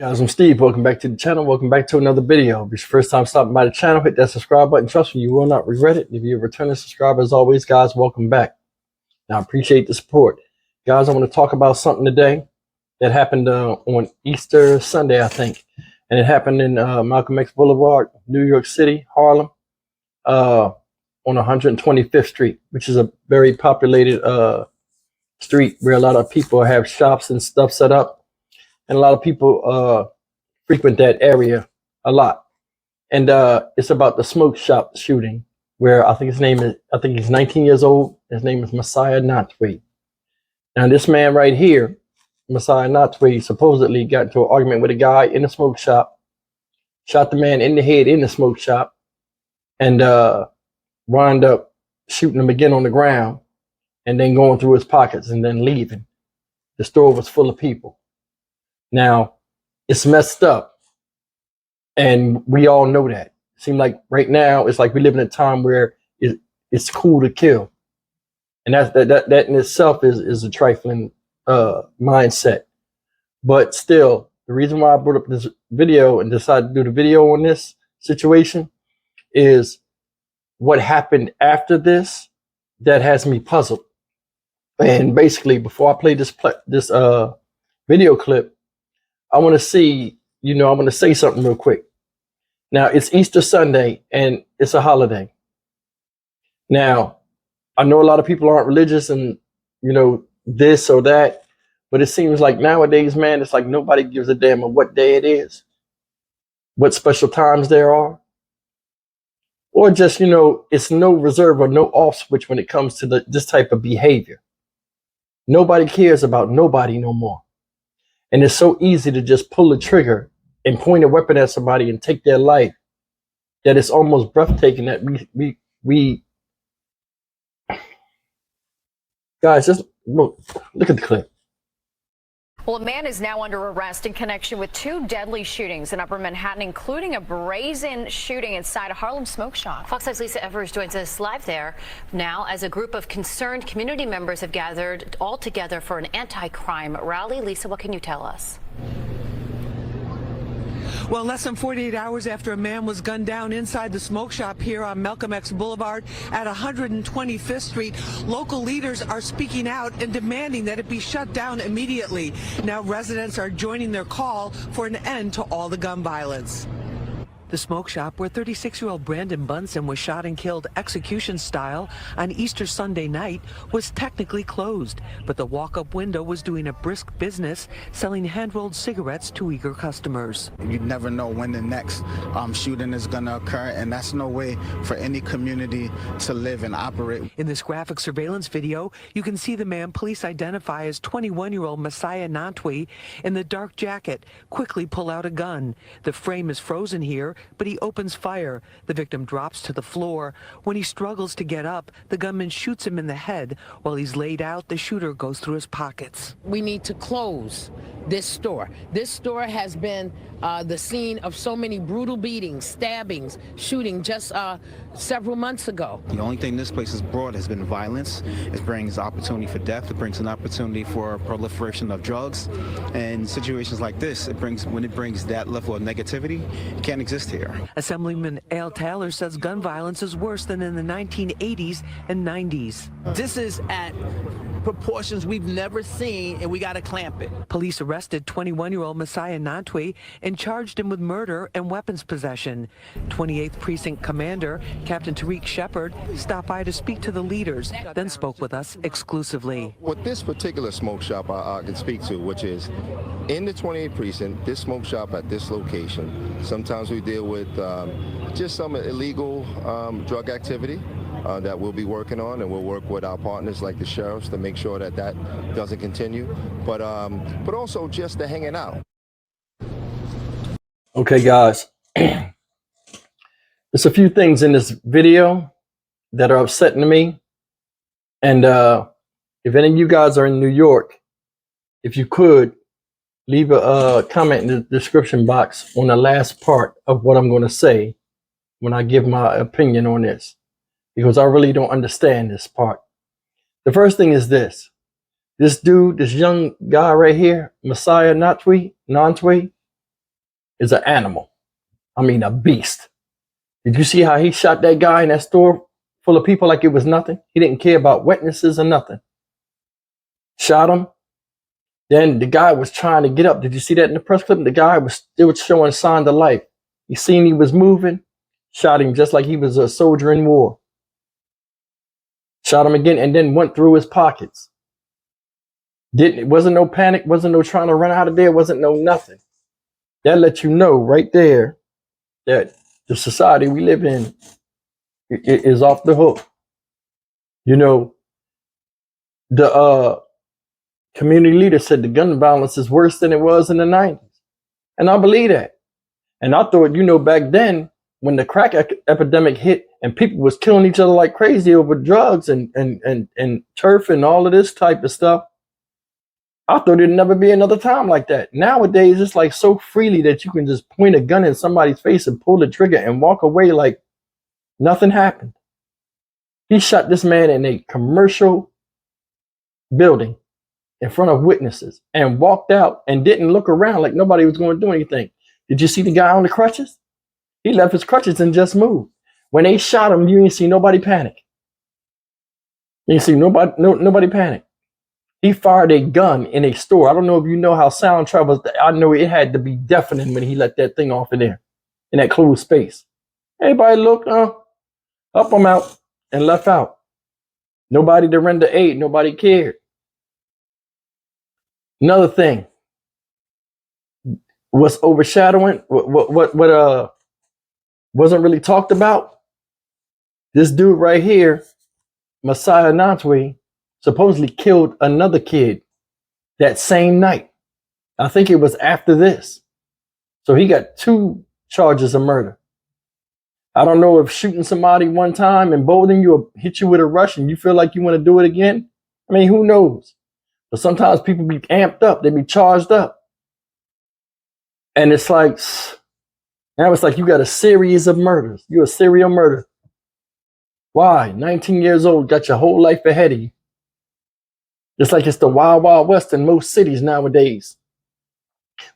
Guys, I'm Steve. Welcome back to the channel. Welcome back to another video. If it's your first time stopping by the channel, hit that subscribe button. Trust me, you will not regret it. If you're a returning subscriber, as always, guys, welcome back. Now, I appreciate the support. Guys, I want to talk about something today that happened on Easter Sunday, I think. And it happened in Malcolm X Boulevard, New York City, Harlem, on 125th Street, which is a very populated street where a lot of people have shops and stuff set up. And a lot of people frequent that area a lot. And it's about the smoke shop shooting, where I think he's 19 years old. His name is Messiah Notway. Now, this man right here, Messiah Notway, supposedly got into an argument with a guy in the smoke shop, shot the man in the head in the smoke shop, and wound up shooting him again on the ground, and then going through his pockets and then leaving. The store was full of people. Now, it's messed up, and we all know that. It seems like right now, it's like we live in a time where it's cool to kill. And that in itself is a trifling mindset. But still, the reason why I brought up this video and decided to do the video on this situation is what happened after this that has me puzzled. And basically, before I play this video clip, I want to see, I want to say something real quick. Now, it's Easter Sunday, and it's a holiday. Now, I know a lot of people aren't religious and, this or that, but it seems like nowadays, man, it's like nobody gives a damn of what day it is, what special times there are, or just, it's no reserve or no off switch when it comes to this type of behavior. Nobody cares about nobody no more. And it's so easy to just pull the trigger and point a weapon at somebody and take their life that it's almost breathtaking that we guys, just look at the clip. Well, a man is now under arrest in connection with two deadly shootings in Upper Manhattan, including a brazen shooting inside a Harlem Smoke Shop. Fox 5's Lisa Evers joins us live there now as a group of concerned community members have gathered all together for an anti-crime rally. Lisa, what can you tell us? Well, less than 48 hours after a man was gunned down inside the smoke shop here on Malcolm X Boulevard at 125th Street, local leaders are speaking out and demanding that it be shut down immediately. Now residents are joining their call for an end to all the gun violence. The smoke shop where 36-year-old Brandon Bunsen was shot and killed execution style on Easter Sunday night was technically closed, but the walk-up window was doing a brisk business, selling hand-rolled cigarettes to eager customers. You never know when the next shooting is going to occur, and that's no way for any community to live and operate. In this graphic surveillance video, you can see the man police identify as 21-year-old Messiah Notway in the dark jacket quickly pull out a gun. The frame is frozen here, but he opens fire. The victim drops to the floor. When he struggles to get up, the gunman shoots him in the head. While he's laid out, the shooter goes through his pockets. We need to close this store. This store has been the scene of so many brutal beatings, stabbings, shooting just several months ago. The only thing this place has brought has been violence. It brings opportunity for death. It brings an opportunity for proliferation of drugs. And situations like this, when it brings that level of negativity, it can't exist here. Assemblyman Al Taylor says gun violence is worse than in the 1980s and 90s. This is at proportions we've never seen, and we got to clamp it. Police arrested 21-year-old Messiah Notway and charged him with murder and weapons possession. 28th Precinct Commander Captain Tariq Shepard stopped by to speak to the leaders, then spoke with us exclusively. What this particular smoke shop I can speak to, which is in the 28th Precinct, this smoke shop at this location, sometimes we deal with just some illegal drug activity that we'll be working on, and we'll work with our partners like the sheriffs to make sure that that doesn't continue, but also just the hanging out. Okay, guys, there's a few things in this video that are upsetting to me, and if any of you guys are in New York, if you could leave a comment in the description box on the last part of what I'm going to say when I give my opinion on this, because I really don't understand this part. The first thing is this. This dude, this young guy right here, Messiah Notway, is an animal. I mean, a beast. Did you see how he shot that guy in that store full of people like it was nothing? He didn't care about witnesses or nothing. Shot him. Then the guy was trying to get up. Did you see that in the press clip? The guy was still showing signs of life. He seen he was moving, shot him just like he was a soldier in war. Shot him again and then went through his pockets. Wasn't no panic, wasn't no trying to run out of there, wasn't no nothing. That lets you know right there that the society we live in is off the hook. You know, the community leader said the gun violence is worse than it was in the 90s. And I believe that. And I thought, you know, back then when the crack epidemic hit and people was killing each other like crazy over drugs and turf and all of this type of stuff, I thought it'd never be another time like that. Nowadays, it's like so freely that you can just point a gun in somebody's face and pull the trigger and walk away like nothing happened. He shot this man in a commercial building in front of witnesses and walked out and didn't look around like nobody was going to do anything. Did you see the guy on the crutches? He left his crutches and just moved. When they shot him, you didn't see nobody panic. You didn't see nobody panic. He fired a gun in a store. I don't know if you know how sound travels. I know it had to be deafening when he let that thing off in there, in that closed space. Everybody looked, up I'm out, and left out. Nobody to render aid. Nobody cared. Another thing, what's overshadowing, what wasn't really talked about, this dude right here, Messiah Nantwe, supposedly killed another kid that same night. I think it was after this. So he got 2 charges of murder. I don't know if shooting somebody one time, embolden you, or hit you with a rush and you feel like you want to do it again. I mean, who knows? But sometimes people be amped up. They be charged up. And it's like, now it's like you got a series of murders. You're a serial murderer. Why? 19 years old, got your whole life ahead of you. Just like it's the wild, wild west in most cities nowadays.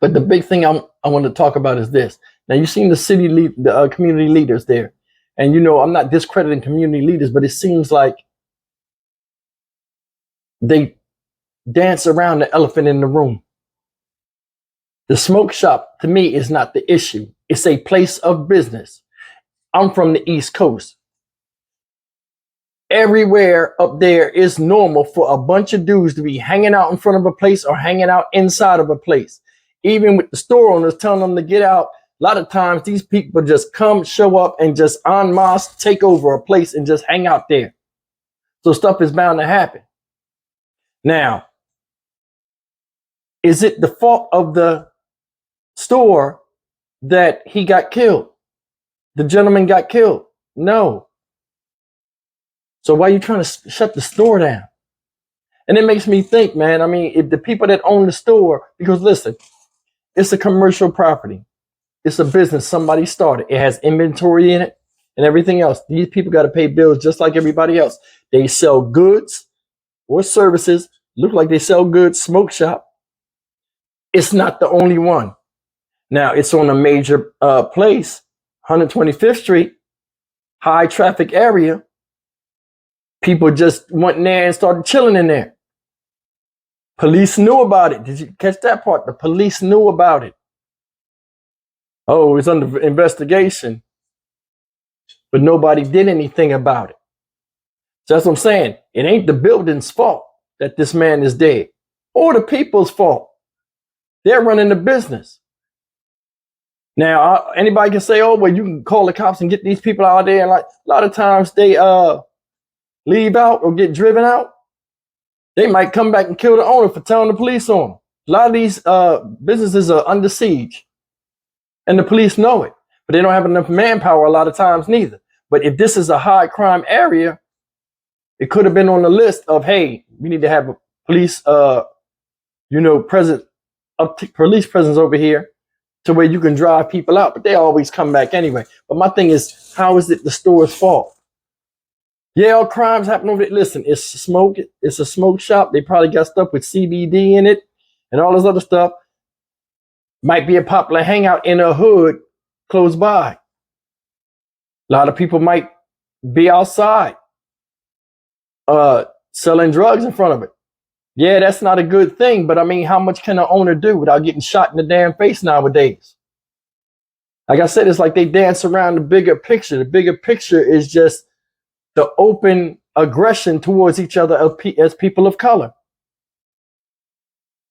But the big thing I want to talk about is this. Now, you've seen the community leaders there. And, you know, I'm not discrediting community leaders, but it seems like they dance around the elephant in the room. The smoke shop, to me, is not the issue. It's a place of business. I'm from the East Coast. Everywhere up there is normal for a bunch of dudes to be hanging out in front of a place or hanging out inside of a place. Even with the store owners telling them to get out, a lot of times these people just come, show up, and just en masse take over a place and just hang out there. So stuff is bound to happen. Now, is it the fault of the store that he got killed? The gentleman got killed? No. So why are you trying to shut the store down? And it makes me think, man, I mean, if the people that own the store, because listen, it's a commercial property. It's a business somebody started. It has inventory in it and everything else. These people got to pay bills just like everybody else. They sell goods or services. Look like they sell goods, smoke shop. It's not the only one. Now, it's on a major place, 125th Street, high traffic area. People just went in there and started chilling in there. Police knew about it. Did you catch that part? The police knew about it. Oh, it's under investigation. But nobody did anything about it. So that's what I'm saying. It ain't the building's fault that this man is dead, or the people's fault. They're running the business. Now, anybody can say, oh, well, you can call the cops and get these people out there. And like a lot of times they leave out or get driven out. They might come back and kill the owner for telling the police on them. A lot of these businesses are under siege. And the police know it. But they don't have enough manpower a lot of times neither. But if this is a high crime area, it could have been on the list of, hey, we need to have a police, police presence over here to where you can drive people out. But they always come back anyway. But my thing is, how is it the store's fault? Yeah, all crimes happen over there. Listen, it's a smoke shop. They probably got stuff with CBD in it and all this other stuff. Might be a popular hangout in a hood close by. A lot of people might be outside selling drugs in front of it. Yeah, that's not a good thing, but I mean, how much can an owner do without getting shot in the damn face nowadays? Like I said, it's like they dance around the bigger picture. The bigger picture is just the open aggression towards each other as people of color.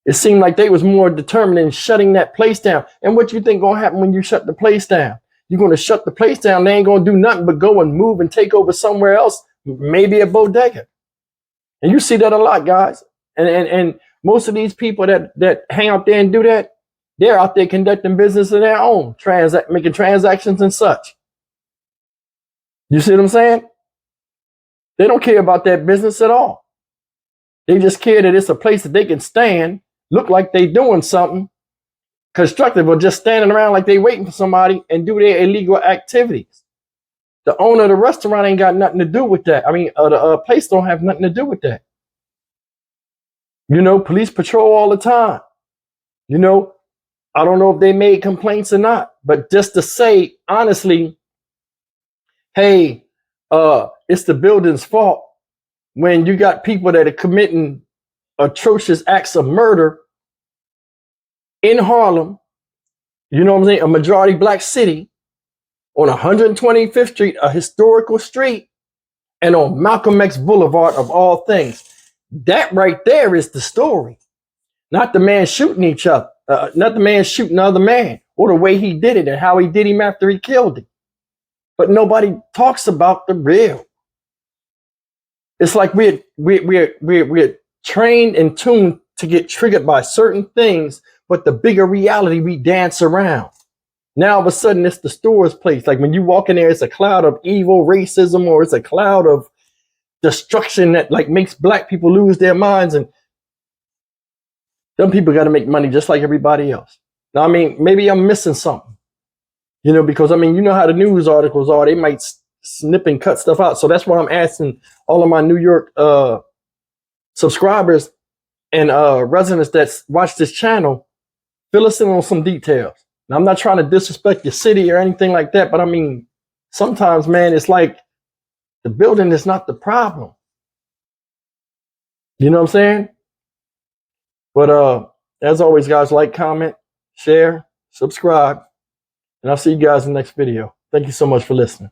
It seemed like they was more determined in shutting that place down. And what you think gonna happen when you shut the place down? You're gonna shut the place down. They ain't gonna do nothing but go and move and take over somewhere else, maybe a bodega. And you see that a lot, guys. And most of these people that hang out there and do that, they're out there conducting business of their own, making transactions and such. You see what I'm saying? They don't care about that business at all. They just care that it's a place that they can stand, look like they doing something constructive, or just standing around like they waiting for somebody and do their illegal activities. The owner of the restaurant ain't got nothing to do with that. I mean, the place don't have nothing to do with that. You know, police patrol all the time. You know, I don't know if they made complaints or not, but just to say, honestly, hey, it's the building's fault when you got people that are committing atrocious acts of murder in Harlem, you know what I'm saying, a majority black city, on 125th Street, a historical street, and on Malcolm X Boulevard of all things. That right there is the story. Not the man shooting each other, not the man shooting the other man, or the way he did it and how he did him after he killed him. But nobody talks about the real. It's like we're trained and tuned to get triggered by certain things, but the bigger reality we dance around. Now all of a sudden it's the store's place. Like when you walk in there, it's a cloud of evil racism, or it's a cloud of destruction that like makes black people lose their minds. And them people got to make money just like everybody else. Now, I mean, maybe I'm missing something, you know, because I mean, you know how the news articles are, they might snip and cut stuff out. So that's why I'm asking all of my New York subscribers and residents that watch this channel, fill us in on some details. Now, I'm not trying to disrespect your city or anything like that, but I mean, sometimes, man, it's like the building is not the problem. You know what I'm saying? But as always, guys, like, comment, share, subscribe, and I'll see you guys in the next video. Thank you so much for listening.